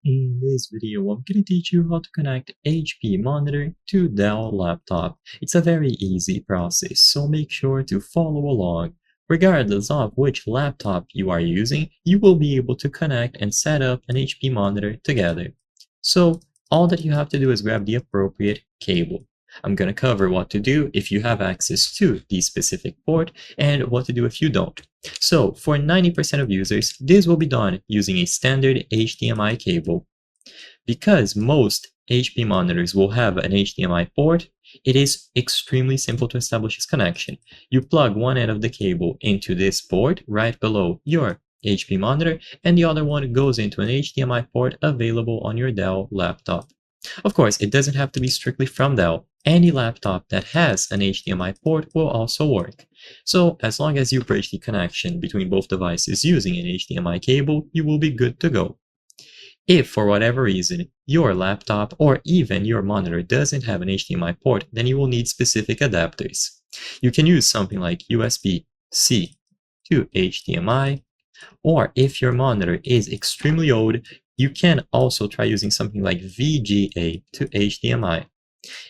In this video, I'm going to teach you how to connect HP monitor to Dell laptop. It's a very easy process, so make sure to follow along. Regardless of which laptop you are using, you will be able to connect and set up an HP monitor together. So all that you have to do is grab the appropriate cable. I'm going to cover what to do if you have access to the specific port and what to do if you don't. So for 90% of users, this will be done using a standard HDMI cable. Because most HP monitors will have an HDMI port, it is extremely simple to establish this connection. You plug one end of the cable into this port right below your HP monitor, and the other one goes into an HDMI port available on your Dell laptop. Of course, it doesn't have to be strictly from Dell. Any laptop that has an HDMI port will also work. So as long as you bridge the connection between both devices using an HDMI cable, you will be good to go. If for whatever reason your laptop or even your monitor doesn't have an HDMI port, then you will need specific adapters. You can use something like USB-C to HDMI, or if your monitor is extremely old, you can also try using something like VGA to HDMI.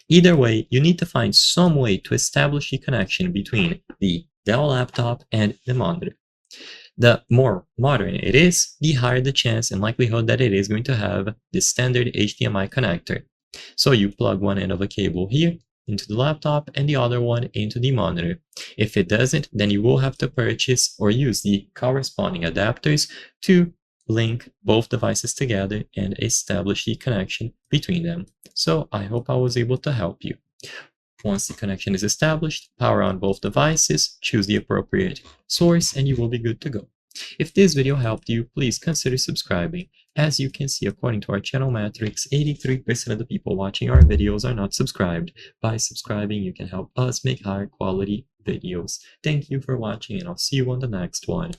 Either way, you need to find some way to establish the connection between the Dell laptop and the monitor. The more modern it is, the higher the chance and likelihood that it is going to have the standard HDMI connector. So you plug one end of a cable here into the laptop and the other one into the monitor. If it doesn't, then you will have to purchase or use the corresponding adapters to link both devices together and establish the connection between them. So I hope I was able to help you. Once the connection is established, power on both devices, choose the appropriate source, and you will be good to go. If this video helped you, please consider subscribing. As you can see, according to our channel metrics, 83% of the people watching our videos are not subscribed. By subscribing, you can help us make higher quality videos. Thank you for watching, and I'll see you on the next one.